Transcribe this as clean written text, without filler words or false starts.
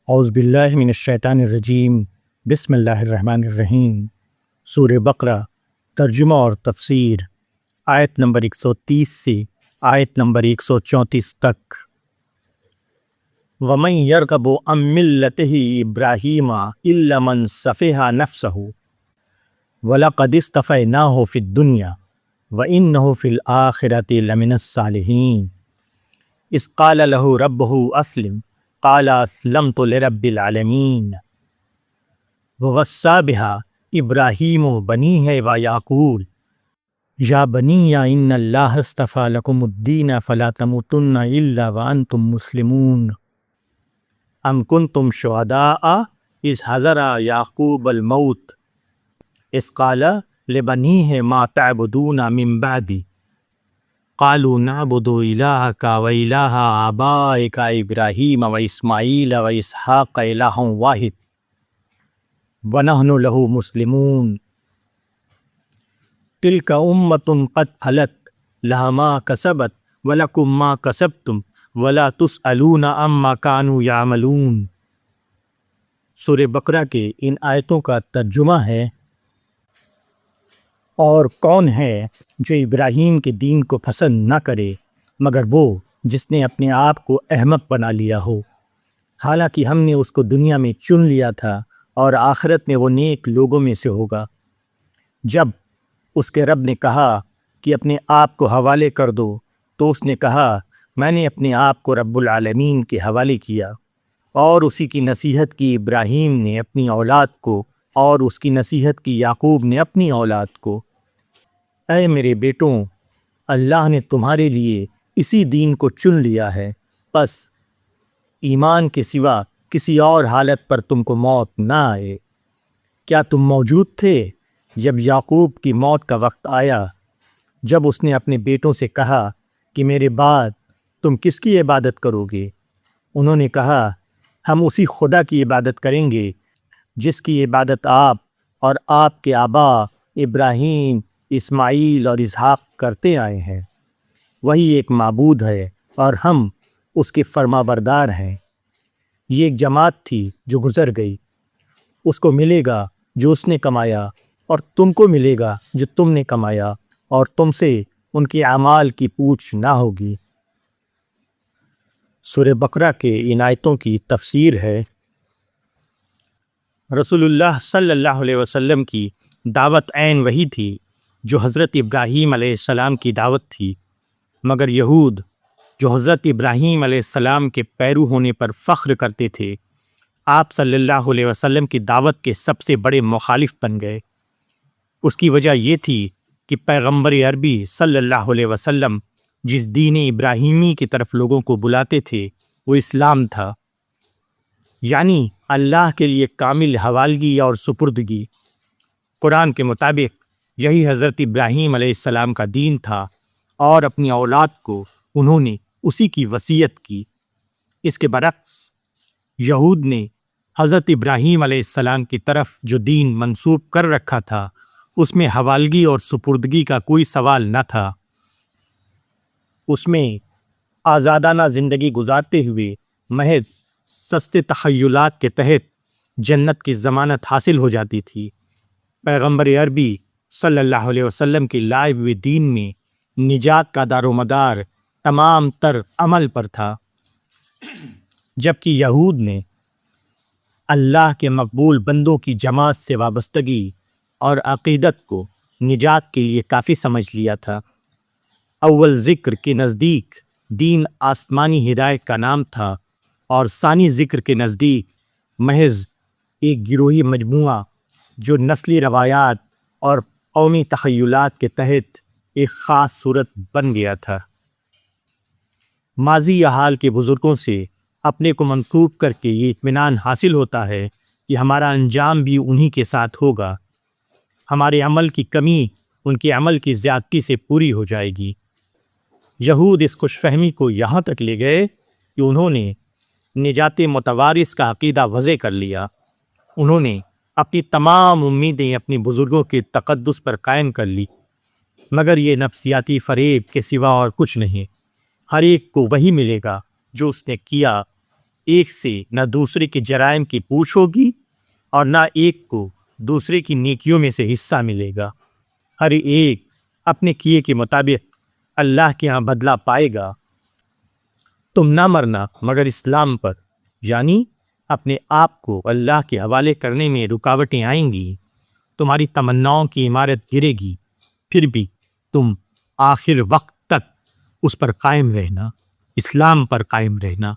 اعوذ باللہ من الشیطان الرجیم، بسم اللہ الرحمن الرحیم۔ سورہ بقرہ ترجمہ اور تفسیر، آیت نمبر 130 سے آیت نمبر 134 تک۔ وَمَن يَرْغَبُ عَن مِّلَّتِ إِبْرَاهِيمَ إِلَّا مَن سَفِهَ نَفْسَهُ وَلَقَدِ اصْطَفَيْنَاهُ فِي الدُّنْيَا وَإِنَّهُ فِي الْآخِرَةِ لَمِنَ الصَّالِحِينَ إِذْ قَالَ لَهُ رَبُّهُ أَسْلِمْ قال اسلمت لرب العالمین ووصى بها ابراہیم بنیہ ویعقوب یا بنی ان اللہ اصطفى لكم الدین فلا تموتن الا وانتم مسلمون ام کنتم شہداء اذ حضر یعقوب الموت اذ قال لبنیہ ما تعبدون من بعدی قالوا نعبد الہک و الہ آبائک ابراہیم و اسماعیل و اسحاق الہ واحد ونحن لہ مسلمون تلک امۃ قد خلت لہا ما کسبت ولکم ما کسبتم ولا تسألون عما کانوا یعملون۔ سورہ بقرہ کے ان آیتوں کا ترجمہ ہے، اور کون ہے جو ابراہیم کے دین کو پسند نہ کرے مگر وہ جس نے اپنے آپ کو احمق بنا لیا ہو، حالانکہ ہم نے اس کو دنیا میں چن لیا تھا اور آخرت میں وہ نیک لوگوں میں سے ہوگا۔ جب اس کے رب نے کہا کہ اپنے آپ کو حوالے کر دو تو اس نے کہا میں نے اپنے آپ کو رب العالمین کے حوالے کیا، اور اسی کی نصیحت کی ابراہیم نے اپنی اولاد کو، اور اس کی نصیحت کی یعقوب نے اپنی اولاد کو۔ اے میرے بیٹوں، اللہ نے تمہارے لیے اسی دین کو چن لیا ہے، پس ایمان کے سوا کسی اور حالت پر تم کو موت نہ آئے۔ کیا تم موجود تھے جب یعقوب کی موت کا وقت آیا، جب اس نے اپنے بیٹوں سے کہا کہ میرے بعد تم کس کی عبادت کرو گے؟ انہوں نے کہا ہم اسی خدا کی عبادت کریں گے جس کی عبادت آپ اور آپ کے آبا ابراہیم، اسماعیل اور اسحاق کرتے آئے ہیں، وہی ایک معبود ہے اور ہم اس کے فرما بردار ہیں۔ یہ ایک جماعت تھی جو گزر گئی، اس کو ملے گا جو اس نے کمایا، اور تم کو ملے گا جو تم نے کمایا، اور تم سے ان کے اعمال کی پوچھ نہ ہوگی۔ سورہ بقرہ کے ان آیتوں کی تفسیر ہے، رسول اللہ صلی اللہ علیہ وسلم کی دعوت عین وہی تھی جو حضرت ابراہیم علیہ السلام کی دعوت تھی، مگر یہود جو حضرت ابراہیم علیہ السلام کے پیرو ہونے پر فخر کرتے تھے، آپ صلی اللہ علیہ وسلم کی دعوت کے سب سے بڑے مخالف بن گئے۔ اس کی وجہ یہ تھی کہ پیغمبر عربی صلی اللہ علیہ وسلم جس دین ابراہیمی کی طرف لوگوں کو بلاتے تھے وہ اسلام تھا، یعنی اللہ کے لیے کامل حوالگی اور سپردگی۔ قرآن کے مطابق یہی حضرت ابراہیم علیہ السلام کا دین تھا، اور اپنی اولاد کو انہوں نے اسی کی وصیت کی۔ اس کے برعکس یہود نے حضرت ابراہیم علیہ السلام کی طرف جو دین منسوب کر رکھا تھا اس میں حوالگی اور سپردگی کا کوئی سوال نہ تھا۔ اس میں آزادانہ زندگی گزارتے ہوئے محض سستے تخیلات کے تحت جنت کی ضمانت حاصل ہو جاتی تھی۔ پیغمبر عربی صلی اللہ علیہ وسلم کی لائے ہوئے دین میں نجات کا دار و مدار تمام تر عمل پر تھا، جبکہ یہود نے اللہ کے مقبول بندوں کی جماعت سے وابستگی اور عقیدت کو نجات کے لیے کافی سمجھ لیا تھا۔ اول ذکر کے نزدیک دین آسمانی ہدایت کا نام تھا، اور ثانی ذکر کے نزدیک محض ایک گروہی مجموعہ جو نسلی روایات اور قومی تخیلات کے تحت ایک خاص صورت بن گیا تھا۔ ماضی یا حال کے بزرگوں سے اپنے کو منسوب کر کے یہ اطمینان حاصل ہوتا ہے کہ ہمارا انجام بھی انہی کے ساتھ ہوگا، ہمارے عمل کی کمی ان کے عمل کی زیادتی سے پوری ہو جائے گی۔ یہود اس خوش فہمی کو یہاں تک لے گئے کہ انہوں نے نجات متوارث کا عقیدہ وضع کر لیا۔ انہوں نے اپنی تمام امیدیں اپنی بزرگوں کے تقدس پر قائم کر لی، مگر یہ نفسیاتی فریب کے سوا اور کچھ نہیں۔ ہر ایک کو وہی ملے گا جو اس نے کیا، ایک سے نہ دوسرے کے جرائم کی پوچھ ہوگی اور نہ ایک کو دوسرے کی نیکیوں میں سے حصہ ملے گا۔ ہر ایک اپنے کیے کے مطابق اللہ کے ہاں بدلہ پائے گا۔ تم نہ مرنا مگر اسلام پر، یعنی اپنے آپ کو اللہ کے حوالے کرنے میں رکاوٹیں آئیں گی، تمہاری تمناؤں کی عمارت گرے گی، پھر بھی تم آخر وقت تک اس پر قائم رہنا، اسلام پر قائم رہنا۔